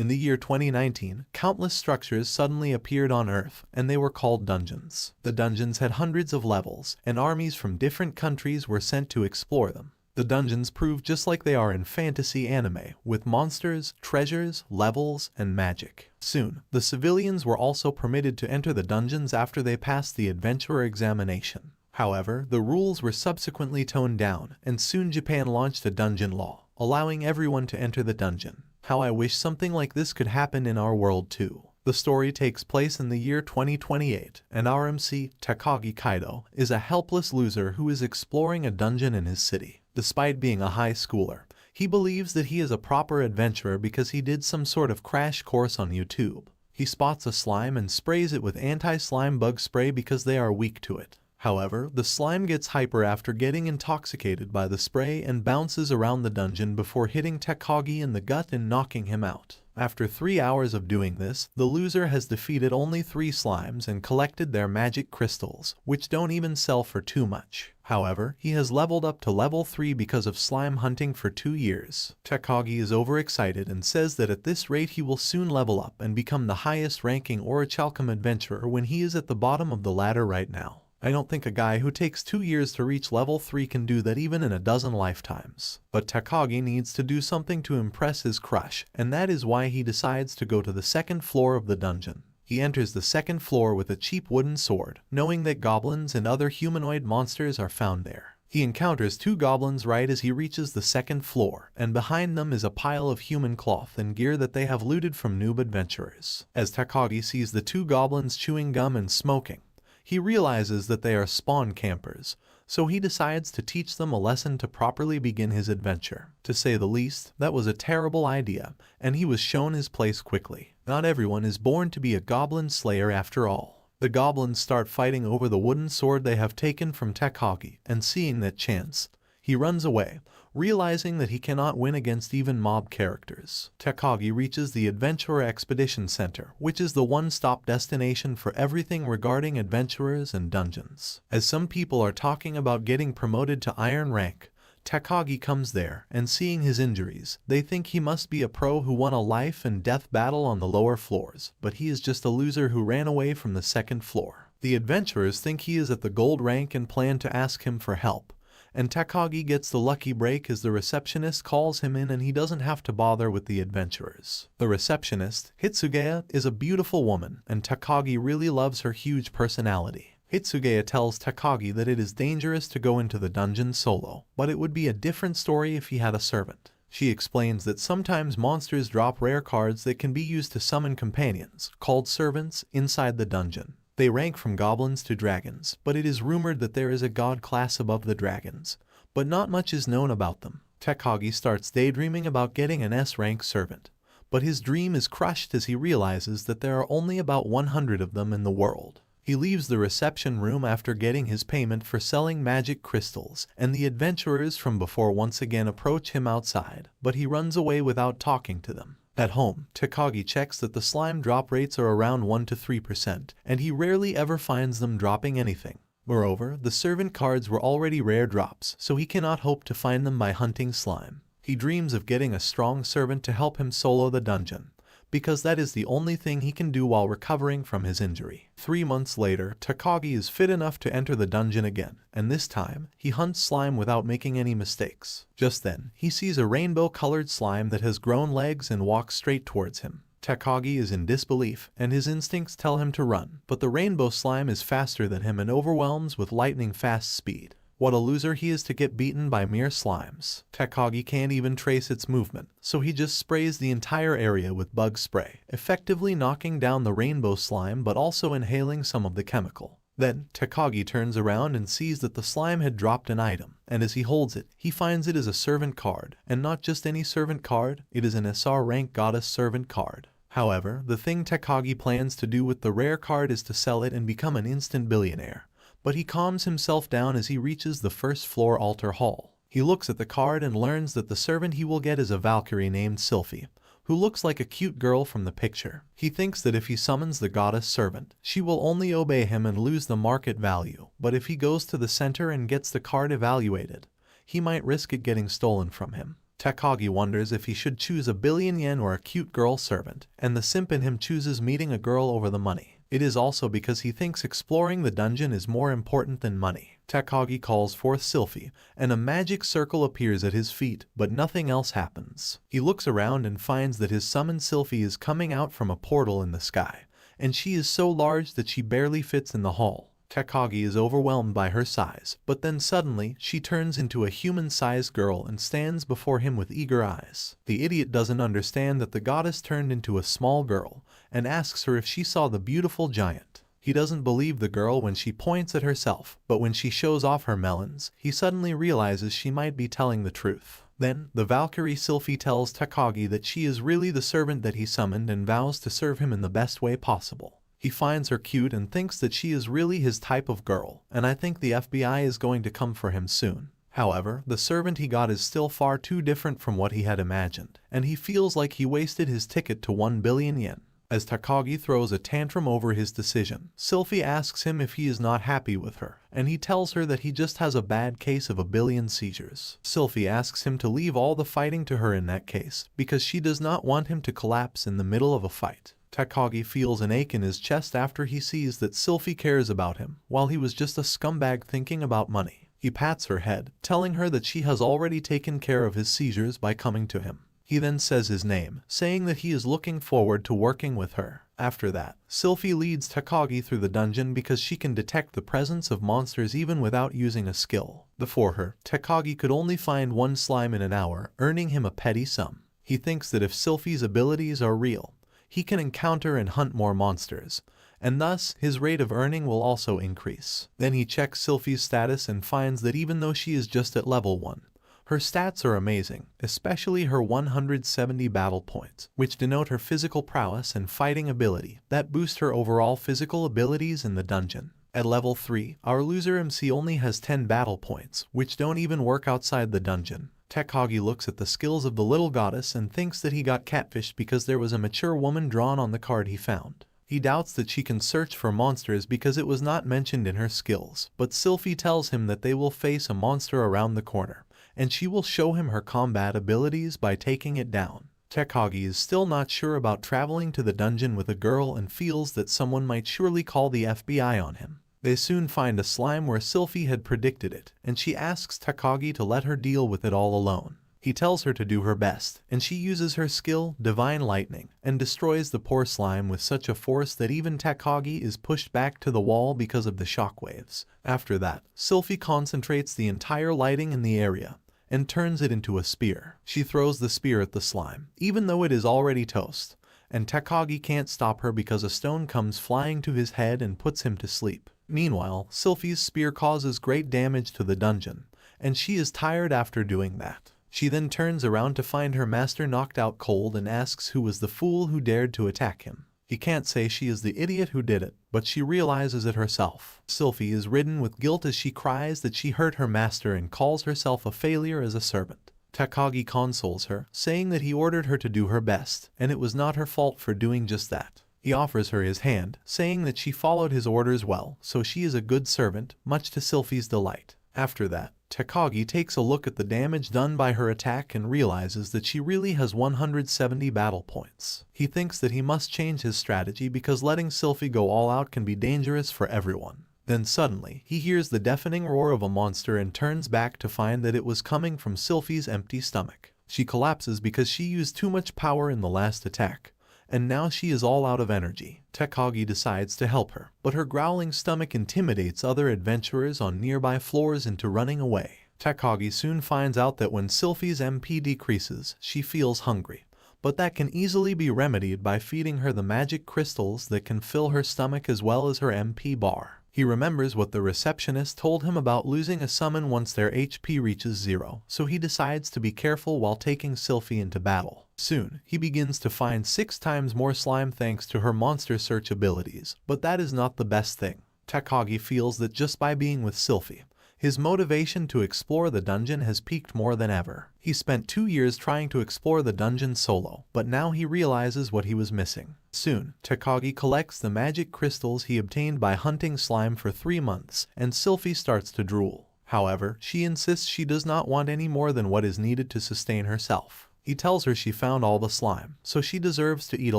In the year 2019, countless structures suddenly appeared on Earth, and they were called dungeons. The dungeons had hundreds of levels, and armies from different countries were sent to explore them. The dungeons proved just like they are in fantasy anime, with monsters, treasures, levels, and magic. Soon, the civilians were also permitted to enter the dungeons after they passed the adventurer examination. However, the rules were subsequently toned down, and soon Japan launched a dungeon law, allowing everyone to enter the dungeon. How I wish something like this could happen in our world too. The story takes place in the year 2028, and our MC, Takagi Kaido, is a helpless loser who is exploring a dungeon in his city. Despite being a high schooler, he believes that he is a proper adventurer because he did some sort of crash course on YouTube. He spots a slime and sprays it with anti-slime bug spray because they are weak to it. However, the slime gets hyper after getting intoxicated by the spray and bounces around the dungeon before hitting Takagi in the gut and knocking him out. After 3 hours of doing this, the loser has defeated only 3 slimes and collected their magic crystals, which don't even sell for too much. However, he has leveled up to level 3 because of slime hunting for 2 years. Takagi is overexcited and says that at this rate he will soon level up and become the highest ranking Orichalcum adventurer when he is at the bottom of the ladder right now. I don't think a guy who takes 2 years to reach level 3 can do that even in a dozen lifetimes. But Takagi needs to do something to impress his crush, and that is why he decides to go to the second floor of the dungeon. He enters the second floor with a cheap wooden sword, knowing that goblins and other humanoid monsters are found there. He encounters 2 goblins right as he reaches the second floor, and behind them is a pile of human cloth and gear that they have looted from noob adventurers. As Takagi sees the 2 goblins chewing gum and smoking, he realizes that they are spawn campers, so he decides to teach them a lesson to properly begin his adventure. To say the least, that was a terrible idea, and he was shown his place quickly. Not everyone is born to be a goblin slayer after all. The goblins start fighting over the wooden sword they have taken from Takagi, and seeing that chance, he runs away, realizing that he cannot win against even mob characters. Takagi reaches the Adventurer Expedition Center, which is the one-stop destination for everything regarding adventurers and dungeons. As some people are talking about getting promoted to Iron Rank, Takagi comes there, and seeing his injuries, they think he must be a pro who won a life and death battle on the lower floors, but he is just a loser who ran away from the second floor. The adventurers think he is at the gold rank and plan to ask him for help, and Takagi gets the lucky break as the receptionist calls him in and he doesn't have to bother with the adventurers. The receptionist, Hitsugaya, is a beautiful woman, and Takagi really loves her huge personality. Hitsugaya tells Takagi that it is dangerous to go into the dungeon solo, but it would be a different story if he had a servant. She explains that sometimes monsters drop rare cards that can be used to summon companions, called servants, inside the dungeon. They rank from goblins to dragons, but it is rumored that there is a god class above the dragons, but not much is known about them. Takagi starts daydreaming about getting an S-rank servant, but his dream is crushed as he realizes that there are only about 100 of them in the world. He leaves the reception room after getting his payment for selling magic crystals, and the adventurers from before once again approach him outside, but he runs away without talking to them. At home, Takagi checks that the slime drop rates are around 1 to 3%, and he rarely ever finds them dropping anything. Moreover, the servant cards were already rare drops, so he cannot hope to find them by hunting slime. He dreams of getting a strong servant to help him solo the dungeon, because that is the only thing he can do while recovering from his injury. 3 months later, Takagi is fit enough to enter the dungeon again, and this time, he hunts slime without making any mistakes. Just then, he sees a rainbow-colored slime that has grown legs and walks straight towards him. Takagi is in disbelief, and his instincts tell him to run, but the rainbow slime is faster than him and overwhelms with lightning-fast speed. What a loser he is to get beaten by mere slimes. Takagi can't even trace its movement, so he just sprays the entire area with bug spray, effectively knocking down the rainbow slime but also inhaling some of the chemical. Then, Takagi turns around and sees that the slime had dropped an item, and as he holds it, he finds it is a servant card, and not just any servant card, it is an SR rank goddess servant card. However, the thing Takagi plans to do with the rare card is to sell it and become an instant billionaire. But he calms himself down as he reaches the first floor altar hall. He looks at the card and learns that the servant he will get is a Valkyrie named Sylphie, who looks like a cute girl from the picture. He thinks that if he summons the goddess servant, she will only obey him and lose the market value, but if he goes to the center and gets the card evaluated, he might risk it getting stolen from him. Takagi wonders if he should choose a billion yen or a cute girl servant, and the simp in him chooses meeting a girl over the money. It is also because he thinks exploring the dungeon is more important than money. Takagi calls forth Sylphie, and a magic circle appears at his feet, but nothing else happens. He looks around and finds that his summoned Sylphie is coming out from a portal in the sky, and she is so large that she barely fits in the hall. Takagi is overwhelmed by her size, but then suddenly she turns into a human-sized girl and stands before him with eager eyes. The idiot doesn't understand that the goddess turned into a small girl, and asks her if she saw the beautiful giant. He doesn't believe the girl when she points at herself, but when she shows off her melons, he suddenly realizes she might be telling the truth. Then, the Valkyrie Sylphie tells Takagi that she is really the servant that he summoned and vows to serve him in the best way possible. He finds her cute and thinks that she is really his type of girl, and I think the FBI is going to come for him soon. However, the servant he got is still far too different from what he had imagined, and he feels like he wasted his ticket to 1 billion yen. As Takagi throws a tantrum over his decision, Sylphie asks him if he is not happy with her, and he tells her that he just has a bad case of a billion seizures. Sylphie asks him to leave all the fighting to her in that case, because she does not want him to collapse in the middle of a fight. Takagi feels an ache in his chest after he sees that Sylphie cares about him, while he was just a scumbag thinking about money. He pats her head, telling her that she has already taken care of his seizures by coming to him. He then says his name, saying that he is looking forward to working with her. After that, Sylphie leads Takagi through the dungeon because she can detect the presence of monsters even without using a skill. Before her, Takagi could only find one slime in an hour, earning him a petty sum. He thinks that if Sylphie's abilities are real, he can encounter and hunt more monsters, and thus his rate of earning will also increase. Then he checks Sylphie's status and finds that even though she is just at level 1, her stats are amazing, especially her 170 battle points, which denote her physical prowess and fighting ability that boost her overall physical abilities in the dungeon. At level 3, our loser MC only has 10 battle points, which don't even work outside the dungeon. Takagi looks at the skills of the little goddess and thinks that he got catfished because there was a mature woman drawn on the card he found. He doubts that she can search for monsters because it was not mentioned in her skills, but Sylphie tells him that they will face a monster around the corner, and she will show him her combat abilities by taking it down. Takagi is still not sure about traveling to the dungeon with a girl and feels that someone might surely call the FBI on him. They soon find a slime where Sylphie had predicted it, and she asks Takagi to let her deal with it all alone. He tells her to do her best, and she uses her skill, Divine Lightning, and destroys the poor slime with such a force that even Takagi is pushed back to the wall because of the shockwaves. After that, Sylphie concentrates the entire lighting in the area and turns it into a spear. She throws the spear at the slime, even though it is already toast, and Takagi can't stop her because a stone comes flying to his head and puts him to sleep. Meanwhile, Sylphie's spear causes great damage to the dungeon, and she is tired after doing that. She then turns around to find her master knocked out cold and asks who was the fool who dared to attack him. He can't say she is the idiot who did it, but she realizes it herself. Sylphie is ridden with guilt as she cries that she hurt her master and calls herself a failure as a servant. Takagi consoles her, saying that he ordered her to do her best, and it was not her fault for doing just that. He offers her his hand, saying that she followed his orders well, so she is a good servant, much to Sylphie's delight. After that, Takagi takes a look at the damage done by her attack and realizes that she really has 170 battle points. He thinks that he must change his strategy because letting Sylphie go all out can be dangerous for everyone. Then suddenly, he hears the deafening roar of a monster and turns back to find that it was coming from Sylphie's empty stomach. She collapses because she used too much power in the last attack, and now she is all out of energy. Takagi decides to help her, but her growling stomach intimidates other adventurers on nearby floors into running away. Takagi soon finds out that when Sylphie's MP decreases, she feels hungry, but that can easily be remedied by feeding her the magic crystals that can fill her stomach as well as her MP bar. He remembers what the receptionist told him about losing a summon once their HP reaches 0, so he decides to be careful while taking Sylphie into battle. Soon, he begins to find 6 times more slime thanks to her monster search abilities, but that is not the best thing. Takagi feels that just by being with Sylphie, his motivation to explore the dungeon has peaked more than ever. He spent 2 years trying to explore the dungeon solo, but now he realizes what he was missing. Soon, Takagi collects the magic crystals he obtained by hunting slime for 3 months, and Sylphie starts to drool. However, she insists she does not want any more than what is needed to sustain herself. He tells her she found all the slime, so she deserves to eat a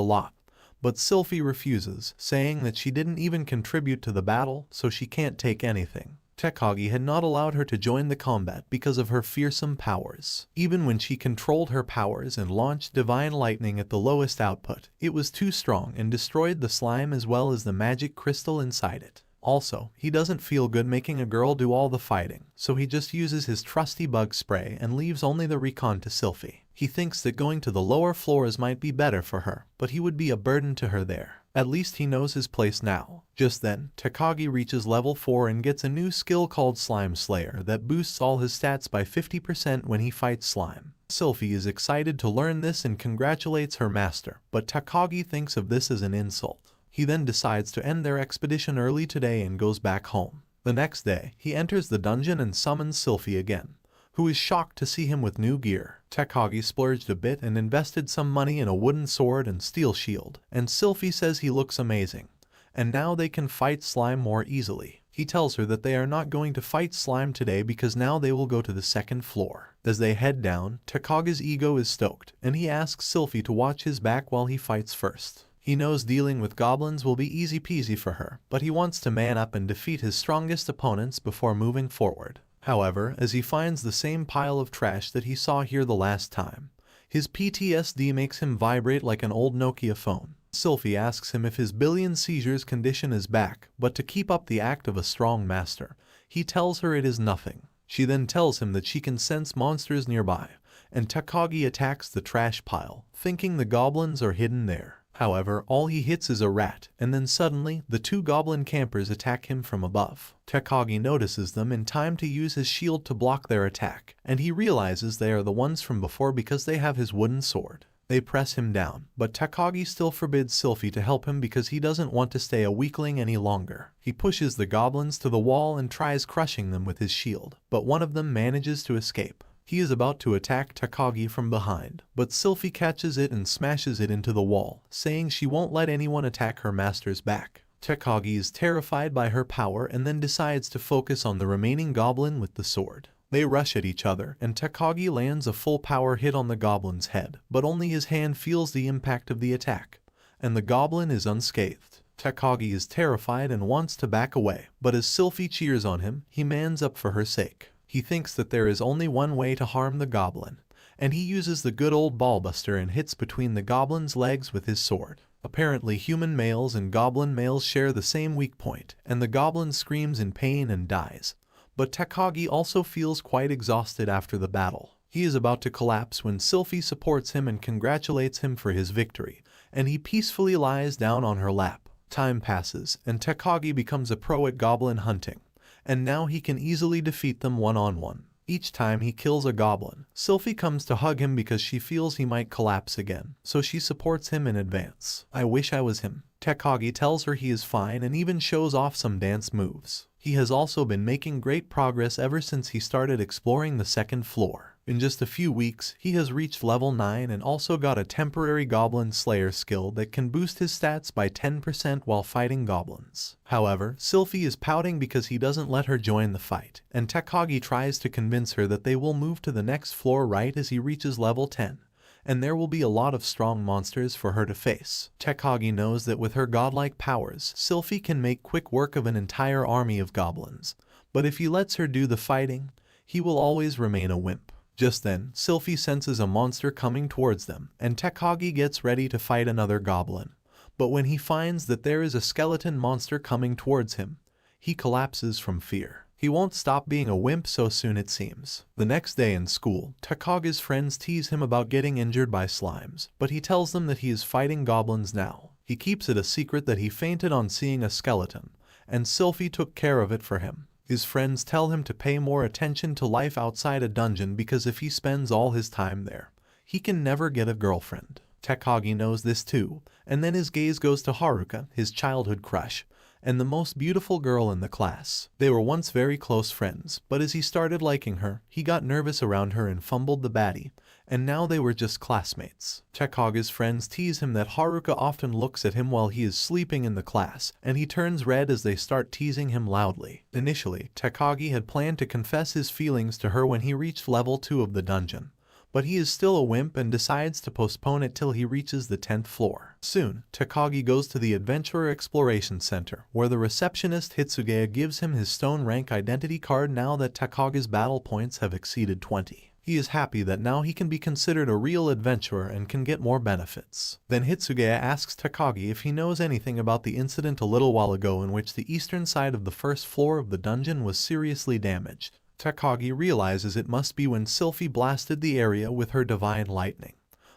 lot. But Sylphie refuses, saying that she didn't even contribute to the battle, so she can't take anything. Tekagi had not allowed her to join the combat because of her fearsome powers. Even when she controlled her powers and launched divine lightning at the lowest output, it was too strong and destroyed the slime as well as the magic crystal inside it. Also, he doesn't feel good making a girl do all the fighting, so he just uses his trusty bug spray and leaves only the recon to Sylphie. He thinks that going to the lower floors might be better for her, but he would be a burden to her there. At least he knows his place now. Just then, Tekagi reaches level 4 and gets a new skill called Slime Slayer that boosts all his stats by 50% when he fights slime. Sylphie is excited to learn this and congratulates her master, but Tekagi thinks of this as an insult. He then decides to end their expedition early today and goes back home. The next day, he enters the dungeon and summons Sylphie again, who is shocked to see him with new gear. Tekagi splurged a bit and invested some money in a wooden sword and steel shield, and Sylphie says he looks amazing. And now they can fight slime more easily. He tells her that they are not going to fight slime today because now they will go to the second floor. As they head down, Tekagi's ego is stoked, and he asks Sylphie to watch his back while he fights first. He knows dealing with goblins will be easy peasy for her, but he wants to man up and defeat his strongest opponents before moving forward. However, as he finds the same pile of trash that he saw here the last time, his PTSD makes him vibrate like an old Nokia phone. Sylphie asks him if his billion seizures condition is back, but to keep up the act of a strong master, he tells her it is nothing. She then tells him that she can sense monsters nearby, and Tekagi attacks the trash pile, thinking the goblins are hidden there. However, all he hits is a rat, and then suddenly, the two goblin campers attack him from above. Tekagi notices them in time to use his shield to block their attack, and he realizes they are the ones from before because they have his wooden sword. They press him down, but Tekagi still forbids Sylphie to help him because he doesn't want to stay a weakling any longer. He pushes the goblins to the wall and tries crushing them with his shield, but one of them manages to escape. He is about to attack Tekagi from behind, but Sylphie catches it and smashes it into the wall, saying she won't let anyone attack her master's back. Tekagi is terrified by her power and then decides to focus on the remaining goblin with the sword. They rush at each other, and Tekagi lands a full power hit on the goblin's head, but only his hand feels the impact of the attack, and the goblin is unscathed. Tekagi is terrified and wants to back away, but as Sylphie cheers on him, he mans up for her sake. He thinks that there is only one way to harm the goblin, and he uses the good old ballbuster and hits between the goblin's legs with his sword. Apparently human males and goblin males share the same weak point, and the goblin screams in pain and dies. But Tekagi also feels quite exhausted after the battle. He is about to collapse when Sylphie supports him and congratulates him for his victory, and he peacefully lies down on her lap. Time passes, and Tekagi becomes a pro at goblin hunting, and now he can easily defeat them one-on-one. Each time he kills a goblin, Sylphie comes to hug him because she feels he might collapse again, so she supports him in advance. I wish I was him. Tekagi tells her he is fine and even shows off some dance moves. He has also been making great progress ever since he started exploring the second floor. In just a few weeks, he has reached level 9 and also got a temporary Goblin Slayer skill that can boost his stats by 10% while fighting goblins. However, Sylphie is pouting because he doesn't let her join the fight, and Tekagi tries to convince her that they will move to the next floor right as he reaches level 10. And there will be a lot of strong monsters for her to face. Tekagi knows that with her godlike powers, Sylphie can make quick work of an entire army of goblins, but if he lets her do the fighting, he will always remain a wimp. Just then, Sylphie senses a monster coming towards them, and Tekagi gets ready to fight another goblin. But when he finds that there is a skeleton monster coming towards him, he collapses from fear. He won't stop being a wimp so soon it seems. The next day in school, Tekagi's friends tease him about getting injured by slimes, but he tells them that he is fighting goblins now. He keeps it a secret that he fainted on seeing a skeleton, and Sylphie took care of it for him. His friends tell him to pay more attention to life outside a dungeon because if he spends all his time there, he can never get a girlfriend. Tekagi knows this too, and then his gaze goes to Haruka, his childhood crush, and the most beautiful girl in the class. They were once very close friends, but as he started liking her, he got nervous around her and fumbled the baddie, and now they were just classmates. Takagi's friends tease him that Haruka often looks at him while he is sleeping in the class, and he turns red as they start teasing him loudly. Initially, Takagi had planned to confess his feelings to her when he reached level 2 of the dungeon, but he is still a wimp and decides to postpone it till he reaches the 10th floor. Soon, Takagi goes to the Adventurer Exploration Center, where the receptionist Hitsugaya gives him his stone rank identity card now that Takagi's battle points have exceeded 20. He is happy that now he can be considered a real adventurer and can get more benefits. Then Hitsugaya asks Takagi if he knows anything about the incident a little while ago in which the eastern side of the first floor of the dungeon was seriously damaged. Takagi realizes it must be when Sylphie blasted the area with her divine lightning,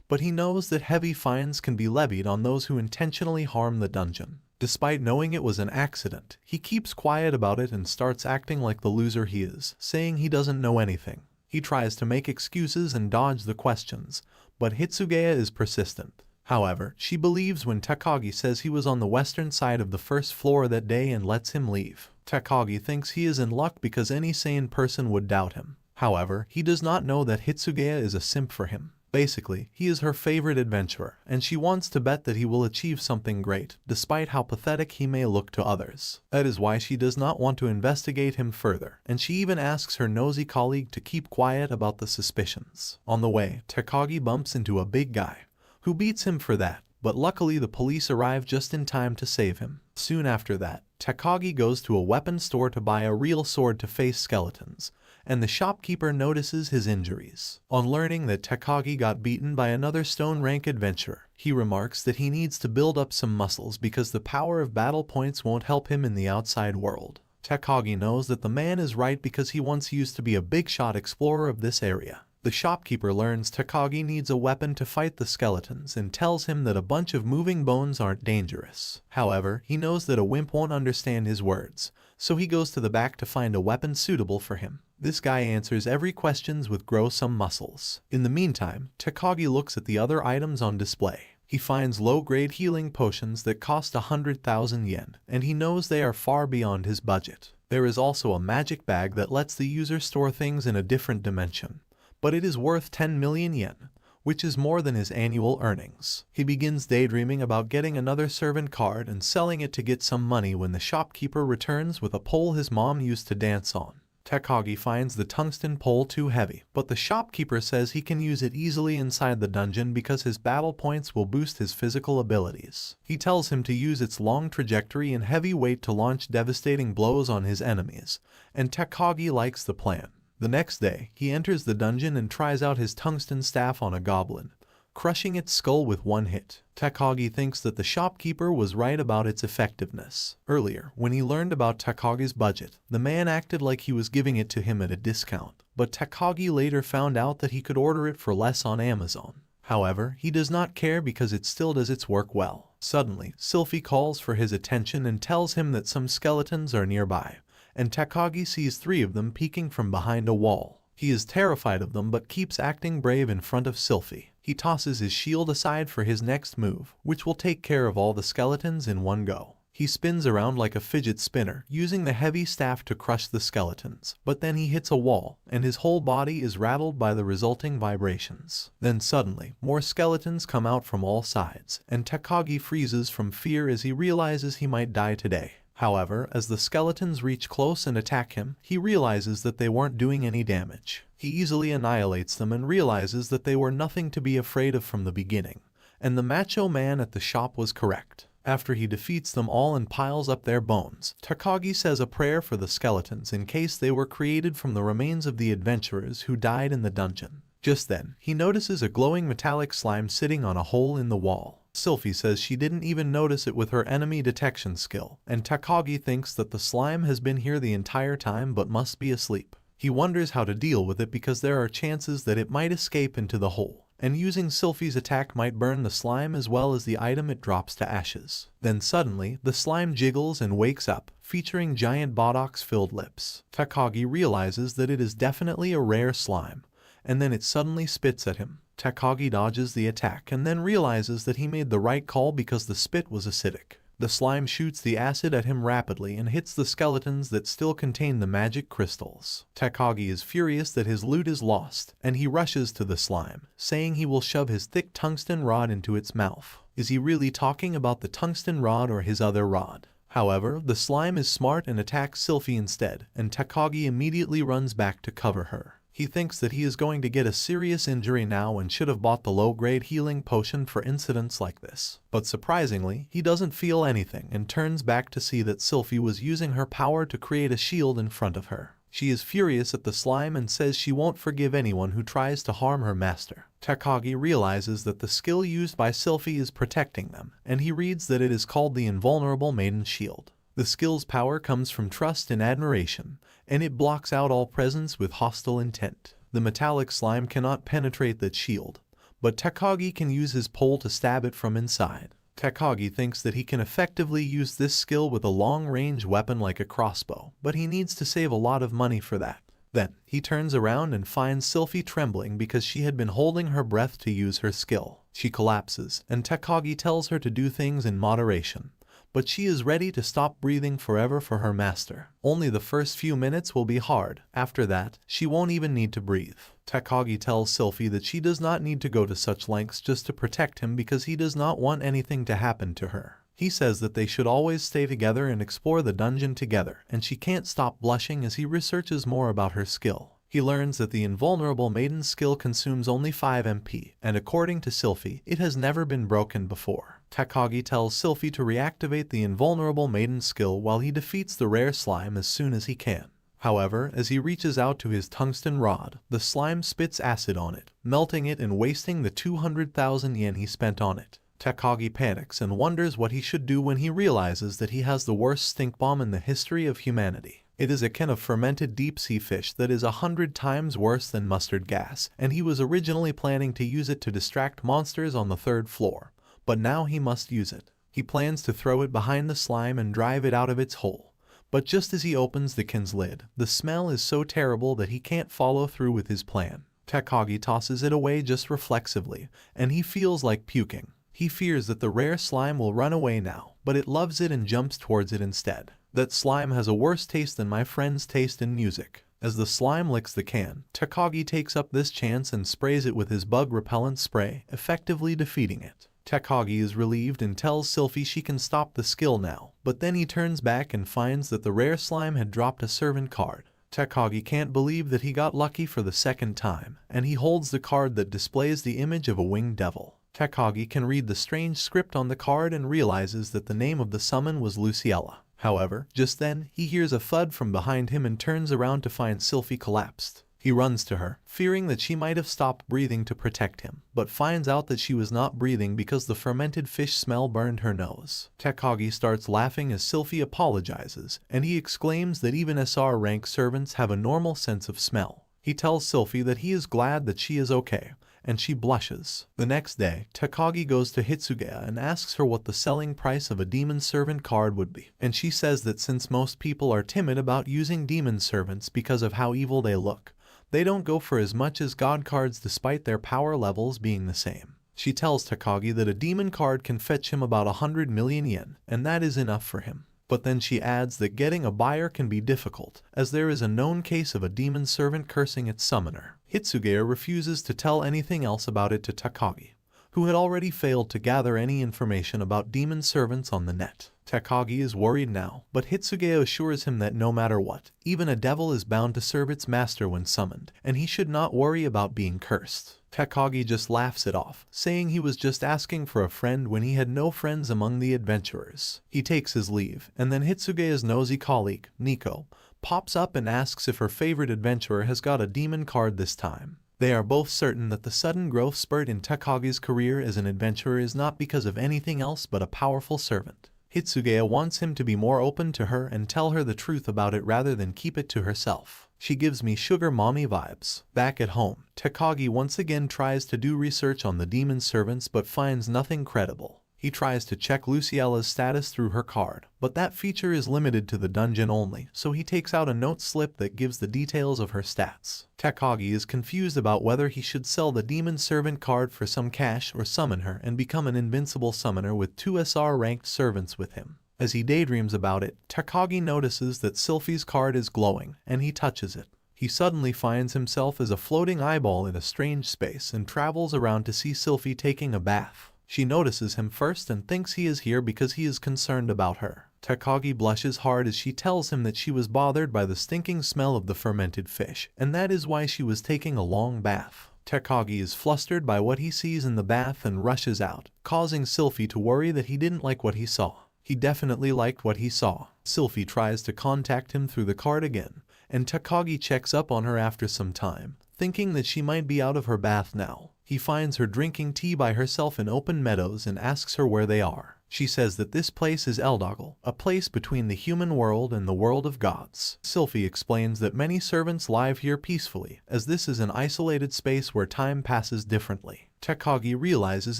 but he knows that heavy fines can be levied on those who intentionally harm the dungeon. Despite knowing it was an accident, he keeps quiet about it and starts acting like the loser he is, saying he doesn't know anything. He tries to make excuses and dodge the questions, but Hitsugaya is persistent. However, she believes when Takagi says he was on the western side of the first floor that day and lets him leave. Takagi thinks he is in luck because any sane person would doubt him. However, he does not know that Hitsugaya is a simp for him. Basically, he is her favorite adventurer, and she wants to bet that he will achieve something great, despite how pathetic he may look to others. That is why she does not want to investigate him further, and she even asks her nosy colleague to keep quiet about the suspicions. On the way, Takagi bumps into a big guy, who beats him for that, but luckily the police arrive just in time to save him. Soon after that, Takagi goes to a weapon store to buy a real sword to face skeletons, and the shopkeeper notices his injuries. On learning that Takagi got beaten by another stone rank adventurer, he remarks that he needs to build up some muscles because the power of battle points won't help him in the outside world. Takagi knows that the man is right because he once used to be a big shot explorer of this area. The shopkeeper learns Takagi needs a weapon to fight the skeletons and tells him that a bunch of moving bones aren't dangerous. However, he knows that a wimp won't understand his words, so he goes to the back to find a weapon suitable for him. This guy answers every questions with grow some muscles. In the meantime, Takagi looks at the other items on display. He finds low-grade healing potions that cost 100,000 yen, and he knows they are far beyond his budget. There is also a magic bag that lets the user store things in a different dimension, but it is worth 10 million yen, which is more than his annual earnings. He begins daydreaming about getting another servant card and selling it to get some money when the shopkeeper returns with a pole his mom used to dance on. Takagi finds the tungsten pole too heavy, but the shopkeeper says he can use it easily inside the dungeon because his battle points will boost his physical abilities. He tells him to use its long trajectory and heavy weight to launch devastating blows on his enemies, and Takagi likes the plan. The next day, he enters the dungeon and tries out his tungsten staff on a goblin, crushing its skull with one hit. Takagi thinks that the shopkeeper was right about its effectiveness. Earlier, when he learned about Takagi's budget, the man acted like he was giving it to him at a discount, but Takagi later found out that he could order it for less on Amazon. However, he does not care because it still does its work well. Suddenly, Sylphie calls for his attention and tells him that some skeletons are nearby, and Takagi sees 3 of them peeking from behind a wall. He is terrified of them but keeps acting brave in front of Sylphie. He tosses his shield aside for his next move, which will take care of all the skeletons in one go. He spins around like a fidget spinner, using the heavy staff to crush the skeletons, but then he hits a wall, and his whole body is rattled by the resulting vibrations. Then suddenly, more skeletons come out from all sides, and Takagi freezes from fear as he realizes he might die today. However, as the skeletons reach close and attack him, he realizes that they weren't doing any damage. He easily annihilates them and realizes that they were nothing to be afraid of from the beginning, and the macho man at the shop was correct. After he defeats them all and piles up their bones, Takagi says a prayer for the skeletons in case they were created from the remains of the adventurers who died in the dungeon. Just then, he notices a glowing metallic slime sitting on a hole in the wall. Sylphie says she didn't even notice it with her enemy detection skill, and Takagi thinks that the slime has been here the entire time but must be asleep. He wonders how to deal with it because there are chances that it might escape into the hole, and using Sylphie's attack might burn the slime as well as the item it drops to ashes. Then suddenly, the slime jiggles and wakes up, featuring giant buttocks-filled lips. Takagi realizes that it is definitely a rare slime, and then it suddenly spits at him. Takagi dodges the attack and then realizes that he made the right call because the spit was acidic. The slime shoots the acid at him rapidly and hits the skeletons that still contain the magic crystals. Takagi is furious that his loot is lost, and he rushes to the slime, saying he will shove his thick tungsten rod into its mouth. Is he really talking about the tungsten rod or his other rod? However, the slime is smart and attacks Sylphie instead, and Takagi immediately runs back to cover her. He thinks that he is going to get a serious injury now and should have bought the low-grade healing potion for incidents like this. But surprisingly, he doesn't feel anything and turns back to see that Sylphie was using her power to create a shield in front of her. She is furious at the slime and says she won't forgive anyone who tries to harm her master. Takagi realizes that the skill used by Sylphie is protecting them, and he reads that it is called the Invulnerable Maiden Shield. The skill's power comes from trust and admiration, and it blocks out all presence with hostile intent. The metallic slime cannot penetrate that shield, but Takagi can use his pole to stab it from inside. Takagi thinks that he can effectively use this skill with a long-range weapon like a crossbow, but he needs to save a lot of money for that. Then, he turns around and finds Sylphie trembling because she had been holding her breath to use her skill. She collapses, and Takagi tells her to do things in moderation, but she is ready to stop breathing forever for her master. Only the first few minutes will be hard. After that, she won't even need to breathe. Takagi tells Sylphie that she does not need to go to such lengths just to protect him because he does not want anything to happen to her. He says that they should always stay together and explore the dungeon together, and she can't stop blushing as he researches more about her skill. He learns that the Invulnerable Maiden skill consumes only 5 MP, and according to Sylphie, it has never been broken before. Takagi tells Sylphie to reactivate the Invulnerable Maiden skill while he defeats the rare slime as soon as he can. However, as he reaches out to his tungsten rod, the slime spits acid on it, melting it and wasting the 200,000 yen he spent on it. Takagi panics and wonders what he should do when he realizes that he has the worst stink bomb in the history of humanity. It is a can of fermented deep-sea fish that is 100 times worse than mustard gas, and he was originally planning to use it to distract monsters on the 3rd floor, but now he must use it. He plans to throw it behind the slime and drive it out of its hole, but just as he opens the can's lid, the smell is so terrible that he can't follow through with his plan. Takagi tosses it away just reflexively, and he feels like puking. He fears that the rare slime will run away now, but it loves it and jumps towards it instead. That slime has a worse taste than my friend's taste in music. As the slime licks the can, Takagi takes up this chance and sprays it with his bug repellent spray, effectively defeating it. Takagi is relieved and tells Sylphie she can stop the skill now, but then he turns back and finds that the rare slime had dropped a servant card. Takagi can't believe that he got lucky for the 2nd time, and he holds the card that displays the image of a winged devil. Takagi can read the strange script on the card and realizes that the name of the summon was Luciella. However, just then, he hears a thud from behind him and turns around to find Sylphie collapsed. He runs to her, fearing that she might have stopped breathing to protect him, but finds out that she was not breathing because the fermented fish smell burned her nose. Takagi starts laughing as Sylphie apologizes, and he exclaims that even SR rank servants have a normal sense of smell. He tells Sylphie that he is glad that she is okay, and she blushes. The next day, Takagi goes to Hitsugaya and asks her what the selling price of a demon servant card would be, and she says that since most people are timid about using demon servants because of how evil they look, they don't go for as much as god cards despite their power levels being the same. She tells Takagi that a demon card can fetch him about 100 million yen, and that is enough for him. But then she adds that getting a buyer can be difficult, as there is a known case of a demon servant cursing its summoner. Hitsugaya refuses to tell anything else about it to Takagi, who had already failed to gather any information about demon servants on the net. Takagi is worried now, but Hitsugaya assures him that no matter what, even a devil is bound to serve its master when summoned, and he should not worry about being cursed. Takagi just laughs it off, saying he was just asking for a friend when he had no friends among the adventurers. He takes his leave, and then Hitsugaya's nosy colleague, Nico, pops up and asks if her favorite adventurer has got a demon card this time. They are both certain that the sudden growth spurt in Takagi's career as an adventurer is not because of anything else but a powerful servant. Hitsugaya wants him to be more open to her and tell her the truth about it rather than keep it to herself. She gives me sugar mommy vibes. Back at home, Takagi once again tries to do research on the demon servants but finds nothing credible. He tries to check Luciella's status through her card, but that feature is limited to the dungeon only, so he takes out a note slip that gives the details of her stats. Takagi is confused about whether he should sell the demon servant card for some cash or summon her and become an invincible summoner with 2 SR ranked servants with him. As he daydreams about it, Takagi notices that Sylphie's card is glowing, and he touches it. He suddenly finds himself as a floating eyeball in a strange space and travels around to see Sylphie taking a bath. She notices him first and thinks he is here because he is concerned about her. Takagi blushes hard as she tells him that she was bothered by the stinking smell of the fermented fish, and that is why she was taking a long bath. Takagi is flustered by what he sees in the bath and rushes out, causing Sylphie to worry that he didn't like what he saw. He definitely liked what he saw. Sylphie tries to contact him through the card again, and Takagi checks up on her after some time, thinking that she might be out of her bath now. He finds her drinking tea by herself in open meadows and asks her where they are. She says that this place is Eldogal, a place between the human world and the world of gods. Sylphie explains that many servants live here peacefully, as this is an isolated space where time passes differently. Takagi realizes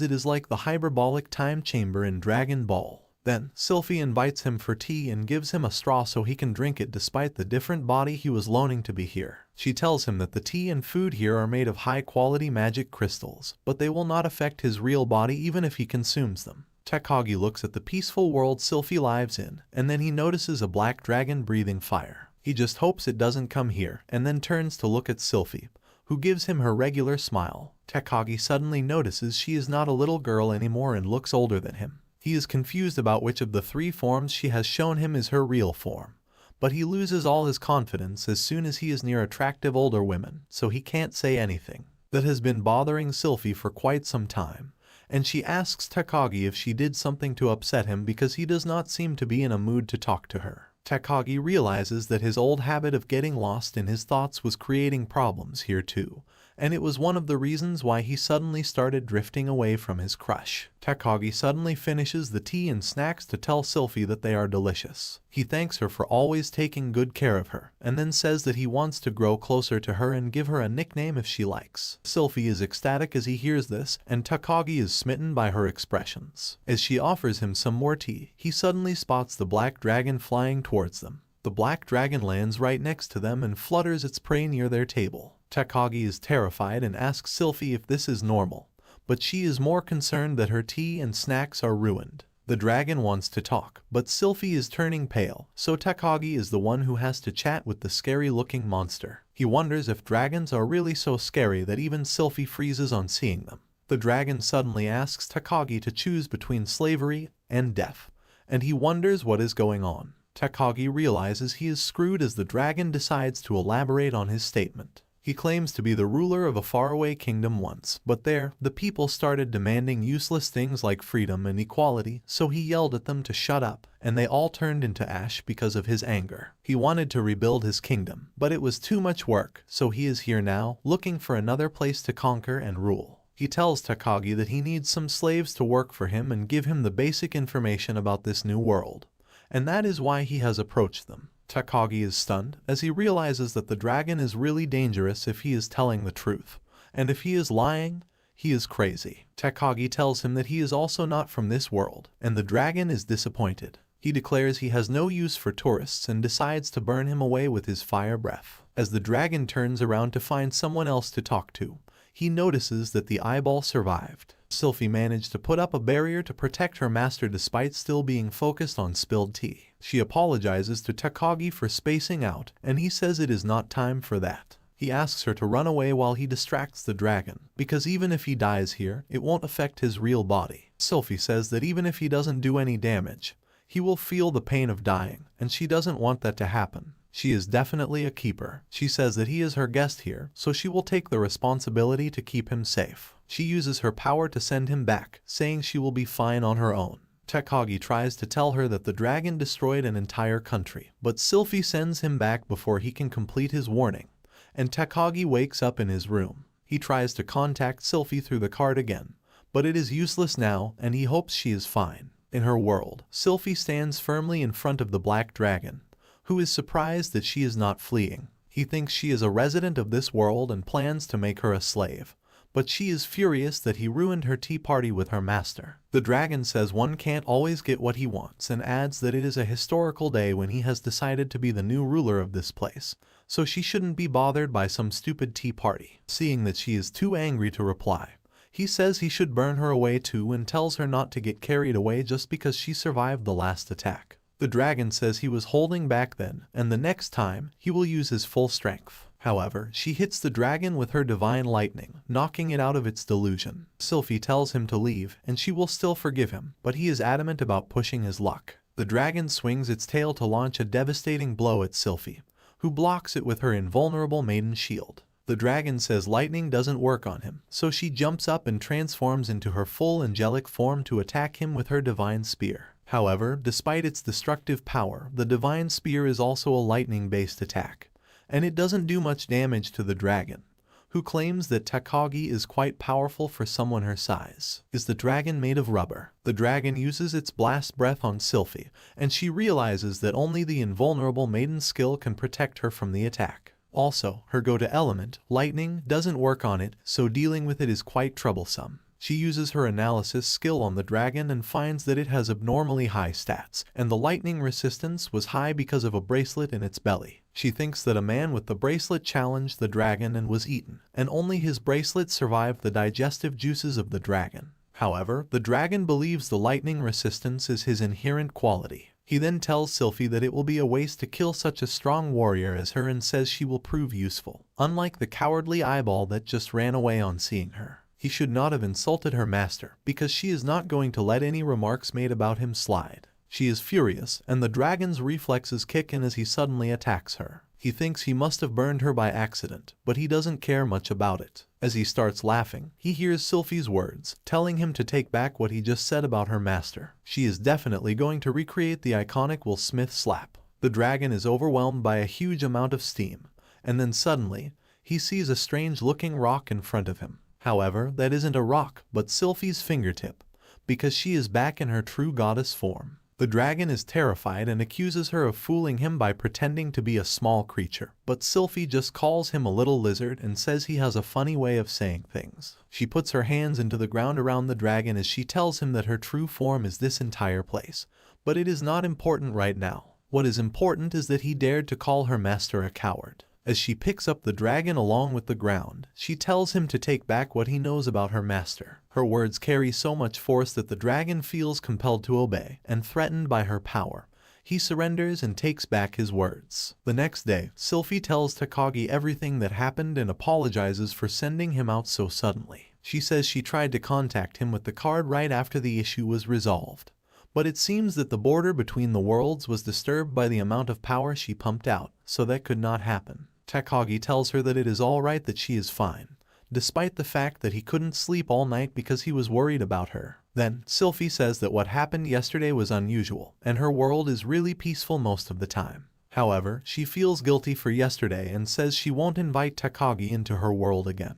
it is like the hyperbolic time chamber in Dragon Ball. Then, Sylphie invites him for tea and gives him a straw so he can drink it despite the different body he was loaning to be here. She tells him that the tea and food here are made of high-quality magic crystals, but they will not affect his real body even if he consumes them. Takagi looks at the peaceful world Sylphie lives in, and then he notices a black dragon breathing fire. He just hopes it doesn't come here, and then turns to look at Sylphie, who gives him her regular smile. Takagi suddenly notices she is not a little girl anymore and looks older than him. He is confused about which of the 3 forms she has shown him is her real form, but he loses all his confidence as soon as he is near attractive older women, so he can't say anything. That has been bothering Sylphie for quite some time, and she asks Takagi if she did something to upset him because he does not seem to be in a mood to talk to her. Takagi realizes that his old habit of getting lost in his thoughts was creating problems here too, and it was one of the reasons why he suddenly started drifting away from his crush. Takagi suddenly finishes the tea and snacks to tell Sylphie that they are delicious. He thanks her for always taking good care of her, and then says that he wants to grow closer to her and give her a nickname if she likes. Sylphie is ecstatic as he hears this, and Takagi is smitten by her expressions. As she offers him some more tea, he suddenly spots the black dragon flying towards them. The black dragon lands right next to them and flutters its prey near their table. Takagi is terrified and asks Sylphie if this is normal, but she is more concerned that her tea and snacks are ruined. The dragon wants to talk, but Sylphie is turning pale, so Takagi is the one who has to chat with the scary-looking monster. He wonders if dragons are really so scary that even Sylphie freezes on seeing them. The dragon suddenly asks Takagi to choose between slavery and death, and he wonders what is going on. Takagi realizes he is screwed as the dragon decides to elaborate on his statement. He claims to be the ruler of a faraway kingdom once, but there, the people started demanding useless things like freedom and equality, so he yelled at them to shut up, and they all turned into ash because of his anger. He wanted to rebuild his kingdom, but it was too much work, so he is here now, looking for another place to conquer and rule. He tells Takagi that he needs some slaves to work for him and give him the basic information about this new world, and that is why he has approached them. Takagi is stunned as he realizes that the dragon is really dangerous if he is telling the truth, and if he is lying, he is crazy. Takagi tells him that he is also not from this world, and the dragon is disappointed. He declares he has no use for tourists and decides to burn him away with his fire breath. As the dragon turns around to find someone else to talk to, he notices that the eyeball survived. Sylphie managed to put up a barrier to protect her master despite still being focused on spilled tea. She apologizes to Takagi for spacing out, and he says it is not time for that. He asks her to run away while he distracts the dragon, because even if he dies here, it won't affect his real body. Sylphie says that even if he doesn't do any damage, he will feel the pain of dying, and she doesn't want that to happen. She is definitely a keeper. She says that he is her guest here, so she will take the responsibility to keep him safe. She uses her power to send him back, saying she will be fine on her own. Takagi tries to tell her that the dragon destroyed an entire country, but Sylphie sends him back before he can complete his warning, and Takagi wakes up in his room. He tries to contact Sylphie through the card again, but it is useless now, and he hopes she is fine. In her world, Sylphie stands firmly in front of the black dragon, who is surprised that she is not fleeing. He thinks she is a resident of this world and plans to make her a slave, but she is furious that he ruined her tea party with her master. The dragon says one can't always get what he wants and adds that it is a historical day when he has decided to be the new ruler of this place, so she shouldn't be bothered by some stupid tea party. Seeing that she is too angry to reply, he says he should burn her away too and tells her not to get carried away just because she survived the last attack. The dragon says he was holding back then, and the next time, he will use his full strength. However, she hits the dragon with her divine lightning, knocking it out of its delusion. Sylphie tells him to leave, and she will still forgive him, but he is adamant about pushing his luck. The dragon swings its tail to launch a devastating blow at Sylphie, who blocks it with her invulnerable maiden shield. The dragon says lightning doesn't work on him, so she jumps up and transforms into her full angelic form to attack him with her divine spear. However, despite its destructive power, the divine spear is also a lightning-based attack, and it doesn't do much damage to the dragon, who claims that Takagi is quite powerful for someone her size. Is the dragon made of rubber? The dragon uses its blast breath on Sylphie, and she realizes that only the invulnerable maiden skill can protect her from the attack. Also, her go-to element, lightning, doesn't work on it, so dealing with it is quite troublesome. She uses her analysis skill on the dragon and finds that it has abnormally high stats, and the lightning resistance was high because of a bracelet in its belly. She thinks that a man with the bracelet challenged the dragon and was eaten, and only his bracelet survived the digestive juices of the dragon. However, the dragon believes the lightning resistance is his inherent quality. He then tells Sylphie that it will be a waste to kill such a strong warrior as her and says she will prove useful. Unlike the cowardly eyeball that just ran away on seeing her, he should not have insulted her master, because she is not going to let any remarks made about him slide. She is furious, and the dragon's reflexes kick in as he suddenly attacks her. He thinks he must have burned her by accident, but he doesn't care much about it. As he starts laughing, he hears Sylphie's words, telling him to take back what he just said about her master. She is definitely going to recreate the iconic Will Smith slap. The dragon is overwhelmed by a huge amount of steam, and then suddenly, he sees a strange-looking rock in front of him. However, that isn't a rock, but Sylphie's fingertip, because she is back in her true goddess form. The dragon is terrified and accuses her of fooling him by pretending to be a small creature, but Sylphie just calls him a little lizard and says he has a funny way of saying things. She puts her hands into the ground around the dragon as she tells him that her true form is this entire place, but it is not important right now. What is important is that he dared to call her master a coward. As she picks up the dragon along with the ground, she tells him to take back what he knows about her master. Her words carry so much force that the dragon feels compelled to obey, and threatened by her power, he surrenders and takes back his words. The next day, Sylphie tells Takagi everything that happened and apologizes for sending him out so suddenly. She says she tried to contact him with the card right after the issue was resolved, but it seems that the border between the worlds was disturbed by the amount of power she pumped out, so that could not happen. Takagi tells her that it is alright that she is fine, despite the fact that he couldn't sleep all night because he was worried about her. Then, Sylphie says that what happened yesterday was unusual, and her world is really peaceful most of the time. However, she feels guilty for yesterday and says she won't invite Takagi into her world again.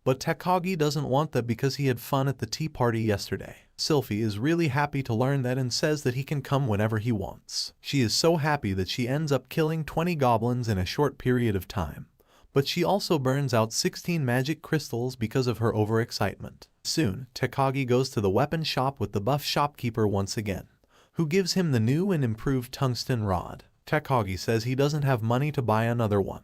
But Takagi doesn't want that because he had fun at the tea party yesterday. Sylphie is really happy to learn that and says that he can come whenever he wants. She is so happy that she ends up killing 20 goblins in a short period of time. But she also burns out 16 magic crystals because of her overexcitement. Soon, Takagi goes to the weapon shop with the buff shopkeeper once again, who gives him the new and improved tungsten rod. Takagi says he doesn't have money to buy another one,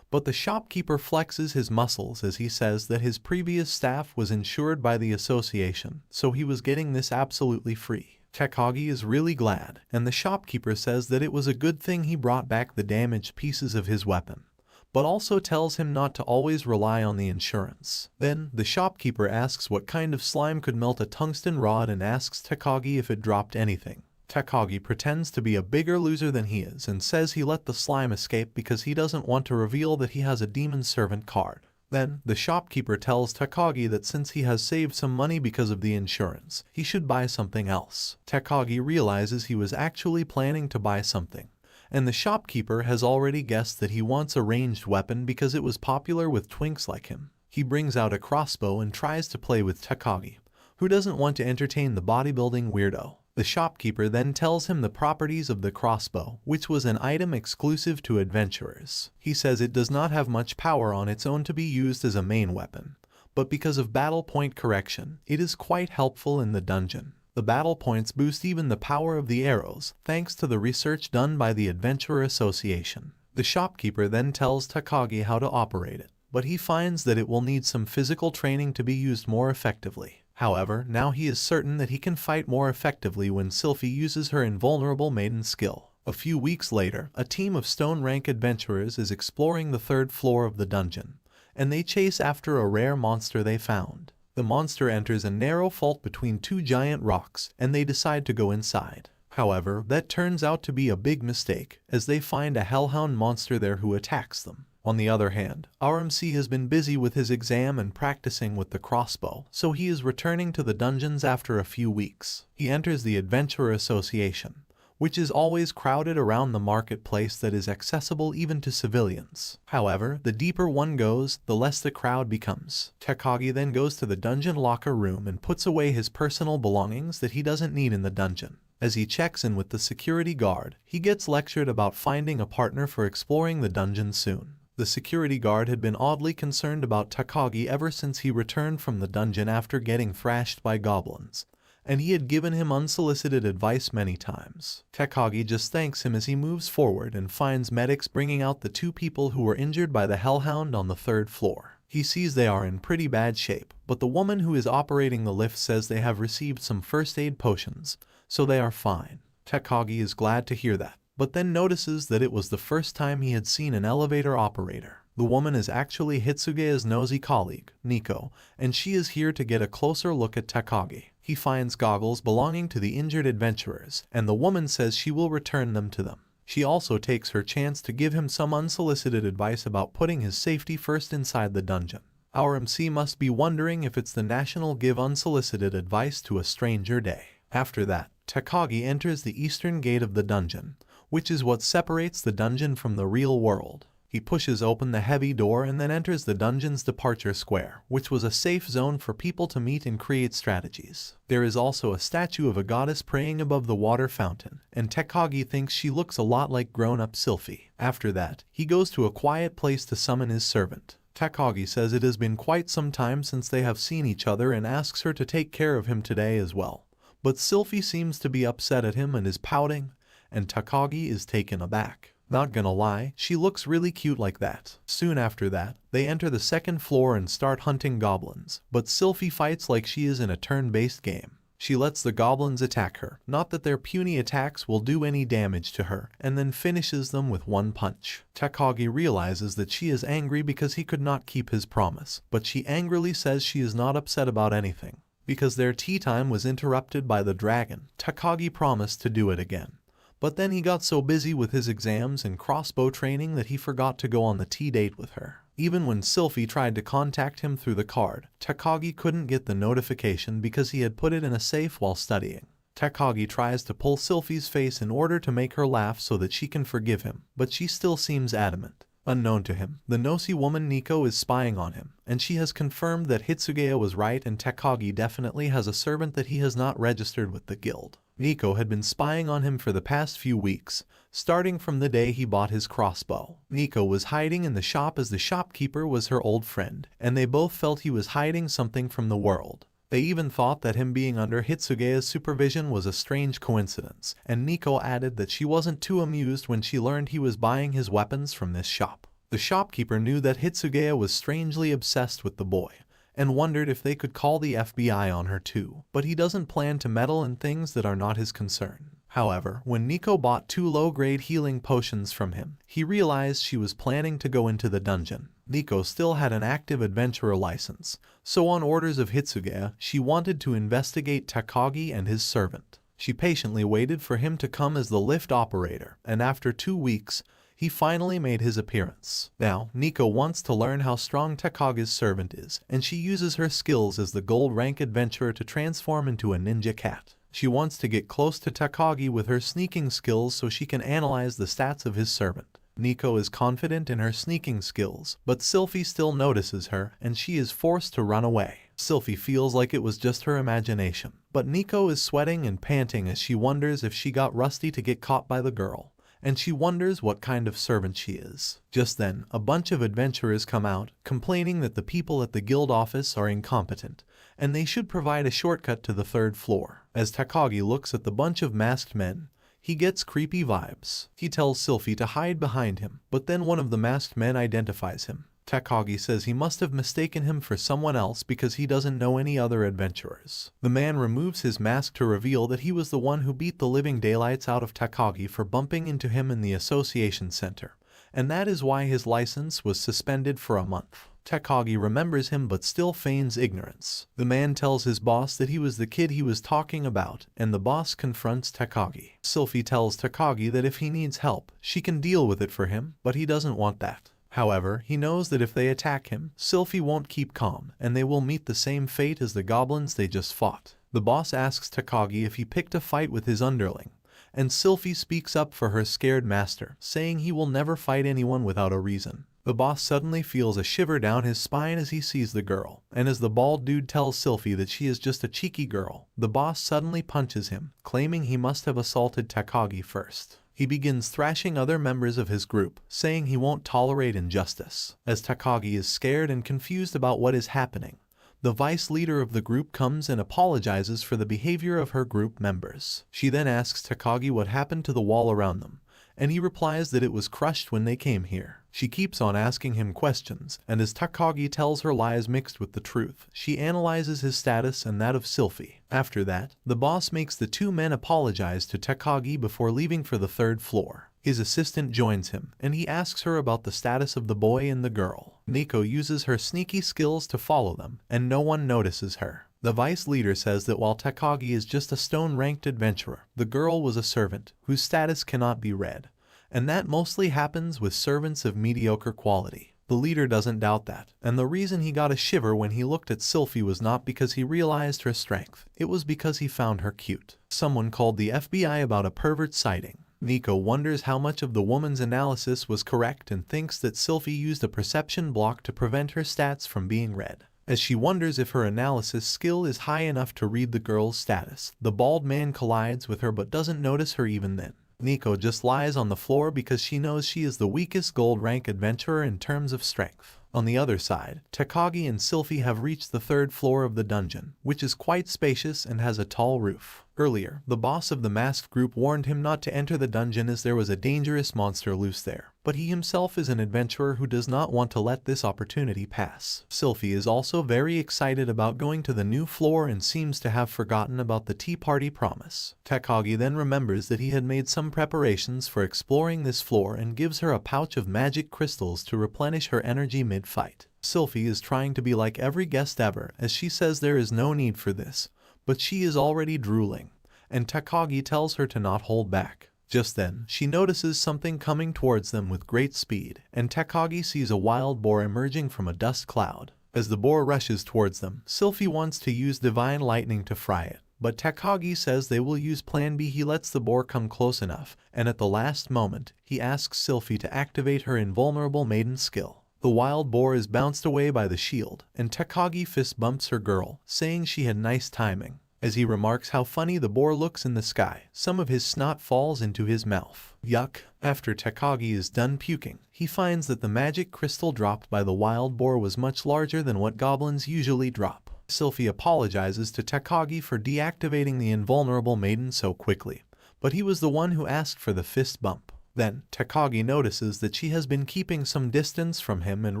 but the shopkeeper flexes his muscles as he says that his previous staff was insured by the association, so he was getting this absolutely free. Takagi is really glad, and the shopkeeper says that it was a good thing he brought back the damaged pieces of his weapon, but also tells him not to always rely on the insurance. Then, the shopkeeper asks what kind of slime could melt a tungsten rod and asks Takagi if it dropped anything. Takagi pretends to be a bigger loser than he is and says he let the slime escape because he doesn't want to reveal that he has a demon servant card. Then, the shopkeeper tells Takagi that since he has saved some money because of the insurance, he should buy something else. Takagi realizes he was actually planning to buy something, and the shopkeeper has already guessed that he wants a ranged weapon because it was popular with twinks like him. He brings out a crossbow and tries to play with Takagi, who doesn't want to entertain the bodybuilding weirdo. The shopkeeper then tells him the properties of the crossbow, which was an item exclusive to adventurers. He says it does not have much power on its own to be used as a main weapon, but because of battle point correction, it is quite helpful in the dungeon. The battle points boost even the power of the arrows, thanks to the research done by the Adventurer Association. The shopkeeper then tells Takagi how to operate it, but he finds that it will need some physical training to be used more effectively. However, now he is certain that he can fight more effectively when Sylphie uses her invulnerable maiden skill. A few weeks later, a team of stone rank adventurers is exploring the 3rd floor of the dungeon, and they chase after a rare monster they found. The monster enters a narrow fault between 2 giant rocks, and they decide to go inside. However, that turns out to be a big mistake, as they find a hellhound monster there who attacks them. On the other hand, RMC has been busy with his exam and practicing with the crossbow, so he is returning to the dungeons after a few weeks. He enters the Adventurer Association, which is always crowded around the marketplace that is accessible even to civilians. However, the deeper one goes, the less the crowd becomes. Takagi then goes to the dungeon locker room and puts away his personal belongings that he doesn't need in the dungeon. As he checks in with the security guard, he gets lectured about finding a partner for exploring the dungeon soon. The security guard had been oddly concerned about Takagi ever since he returned from the dungeon after getting thrashed by goblins, and he had given him unsolicited advice many times. Takagi just thanks him as he moves forward and finds medics bringing out the 2 people who were injured by the hellhound on the 3rd floor. He sees they are in pretty bad shape, but the woman who is operating the lift says they have received some first aid potions, so they are fine. Takagi is glad to hear that, but then notices that it was the first time he had seen an elevator operator. The woman is actually Hitsuge's nosy colleague, Nico, and she is here to get a closer look at Takagi. He finds goggles belonging to the injured adventurers, and the woman says she will return them to them. She also takes her chance to give him some unsolicited advice about putting his safety first inside the dungeon. Our MC must be wondering if it's the National Give Unsolicited Advice to a Stranger Day. After that, Takagi enters the eastern gate of the dungeon, which is what separates the dungeon from the real world. He pushes open the heavy door and then enters the dungeon's departure square, which was a safe zone for people to meet and create strategies. There is also a statue of a goddess praying above the water fountain, and Takagi thinks she looks a lot like grown-up Sylphie. After that, he goes to a quiet place to summon his servant. Takagi says it has been quite some time since they have seen each other and asks her to take care of him today as well. But Sylphie seems to be upset at him and is pouting, and Takagi is taken aback. Not gonna lie, she looks really cute like that. Soon after that, they enter the 2nd floor and start hunting goblins, but Sylphie fights like she is in a turn-based game. She lets the goblins attack her, not that their puny attacks will do any damage to her, and then finishes them with one punch. Takagi realizes that she is angry because he could not keep his promise, but she angrily says she is not upset about anything. Because their tea time was interrupted by the dragon, Takagi promised to do it again. But then he got so busy with his exams and crossbow training that he forgot to go on the tea date with her. Even when Sylphie tried to contact him through the card, Takagi couldn't get the notification because he had put it in a safe while studying. Takagi tries to pull Sylphie's face in order to make her laugh so that she can forgive him, but she still seems adamant. Unknown to him, the nosy woman Nico is spying on him, and she has confirmed that Hitsuge was right and Takagi definitely has a servant that he has not registered with the guild. Nico had been spying on him for the past few weeks, starting from the day he bought his crossbow. Nico was hiding in the shop as the shopkeeper was her old friend, and they both felt he was hiding something from the world. They even thought that him being under Hitsuge's supervision was a strange coincidence, and Nico added that she wasn't too amused when she learned he was buying his weapons from this shop. The shopkeeper knew that Hitsuge was strangely obsessed with the boy, and wondered if they could call the FBI on her too, but he doesn't plan to meddle in things that are not his concern. However, when Nico bought 2 low-grade healing potions from him, he realized she was planning to go into the dungeon. Nico still had an active adventurer license, so on orders of Hitsuge, she wanted to investigate Takagi and his servant. She patiently waited for him to come as the lift operator, and after 2 weeks, he finally made his appearance. Now, Nico wants to learn how strong Takagi's servant is, and she uses her skills as the gold-rank adventurer to transform into a ninja cat. She wants to get close to Takagi with her sneaking skills so she can analyze the stats of his servant. Nico is confident in her sneaking skills, but Sylphie still notices her, and she is forced to run away. Sylphie feels like it was just her imagination, but Nico is sweating and panting as she wonders if she got rusty to get caught by the girl, and she wonders what kind of servant she is. Just then, a bunch of adventurers come out, complaining that the people at the guild office are incompetent, and they should provide a shortcut to the third floor. As Takagi looks at the bunch of masked men, he gets creepy vibes. He tells Sylphie to hide behind him, but then one of the masked men identifies him. Takagi says he must have mistaken him for someone else because he doesn't know any other adventurers. The man removes his mask to reveal that he was the one who beat the living daylights out of Takagi for bumping into him in the association center, and that is why his license was suspended for a month. Takagi remembers him but still feigns ignorance. The man tells his boss that he was the kid he was talking about, and the boss confronts Takagi. Sylphie tells Takagi that if he needs help, she can deal with it for him, but he doesn't want that. However, he knows that if they attack him, Sylphie won't keep calm, and they will meet the same fate as the goblins they just fought. The boss asks Takagi if he picked a fight with his underling, and Sylphie speaks up for her scared master, saying he will never fight anyone without a reason. The boss suddenly feels a shiver down his spine as he sees the girl, and as the bald dude tells Sylphie that she is just a cheeky girl, the boss suddenly punches him, claiming he must have assaulted Takagi first. He begins thrashing other members of his group, saying he won't tolerate injustice. As Takagi is scared and confused about what is happening, the vice leader of the group comes and apologizes for the behavior of her group members. She then asks Takagi what happened to the wall around them, and he replies that it was crushed when they came here. She keeps on asking him questions, and as Takagi tells her lies mixed with the truth, she analyzes his status and that of Sylphie. After that, the boss makes the two men apologize to Takagi before leaving for the third floor. His assistant joins him, and he asks her about the status of the boy and the girl. Nico uses her sneaky skills to follow them, and no one notices her. The vice leader says that while Takagi is just a stone-ranked adventurer, the girl was a servant, whose status cannot be read, and that mostly happens with servants of mediocre quality. The leader doesn't doubt that, and the reason he got a shiver when he looked at Sylphie was not because he realized her strength, it was because he found her cute. Someone called the FBI about a pervert sighting. Nico wonders how much of the woman's analysis was correct and thinks that Sylphie used a perception block to prevent her stats from being read. As she wonders if her analysis skill is high enough to read the girl's status, the bald man collides with her but doesn't notice her even then. Nico just lies on the floor because she knows she is the weakest gold rank adventurer in terms of strength. On the other side, Takagi and Sylphie have reached the third floor of the dungeon, which is quite spacious and has a tall roof. Earlier, the boss of the masked group warned him not to enter the dungeon as there was a dangerous monster loose there, but he himself is an adventurer who does not want to let this opportunity pass. Sylphie is also very excited about going to the new floor and seems to have forgotten about the tea party promise. Takagi then remembers that he had made some preparations for exploring this floor and gives her a pouch of magic crystals to replenish her energy mid-fight. Sylphie is trying to be like every guest ever as she says there is no need for this, but she is already drooling, and Takagi tells her to not hold back. Just then, she notices something coming towards them with great speed, and Takagi sees a wild boar emerging from a dust cloud. As the boar rushes towards them, Sylphie wants to use divine lightning to fry it, but Takagi says they will use Plan B. He lets the boar come close enough, and at the last moment, he asks Sylphie to activate her invulnerable maiden skill. The wild boar is bounced away by the shield, and Takagi fist bumps her girl, saying she had nice timing. As he remarks how funny the boar looks in the sky, some of his snot falls into his mouth. Yuck! After Takagi is done puking, he finds that the magic crystal dropped by the wild boar was much larger than what goblins usually drop. Sylphie apologizes to Takagi for deactivating the invulnerable maiden so quickly, but he was the one who asked for the fist bump. Then, Takagi notices that she has been keeping some distance from him and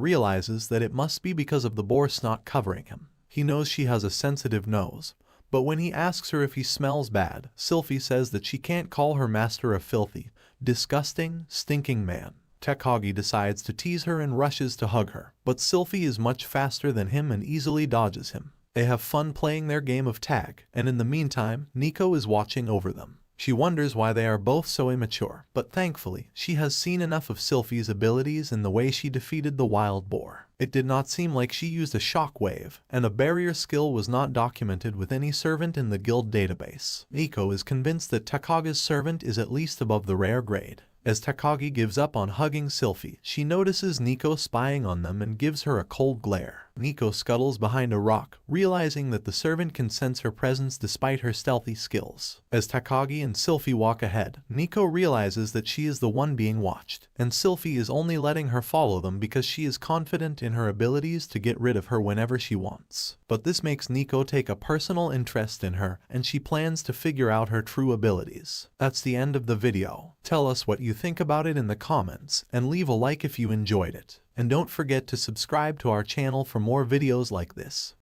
realizes that it must be because of the boar snot covering him. He knows she has a sensitive nose, but when he asks her if he smells bad, Sylphie says that she can't call her master a filthy, disgusting, stinking man. Takagi decides to tease her and rushes to hug her, but Sylphie is much faster than him and easily dodges him. They have fun playing their game of tag, and in the meantime, Nico is watching over them. She wonders why they are both so immature, but thankfully, she has seen enough of Sylphie's abilities in the way she defeated the wild boar. It did not seem like she used a shockwave, and a barrier skill was not documented with any servant in the guild database. Nico is convinced that Takagi's servant is at least above the rare grade. As Takagi gives up on hugging Sylphie, she notices Nico spying on them and gives her a cold glare. Nico scuttles behind a rock, realizing that the servant can sense her presence despite her stealthy skills. As Takagi and Sylphie walk ahead, Nico realizes that she is the one being watched, and Sylphie is only letting her follow them because she is confident in her abilities to get rid of her whenever she wants. But this makes Nico take a personal interest in her, and she plans to figure out her true abilities. That's the end of the video. Tell us what you think about it in the comments, and leave a like if you enjoyed it. And don't forget to subscribe to our channel for more videos like this.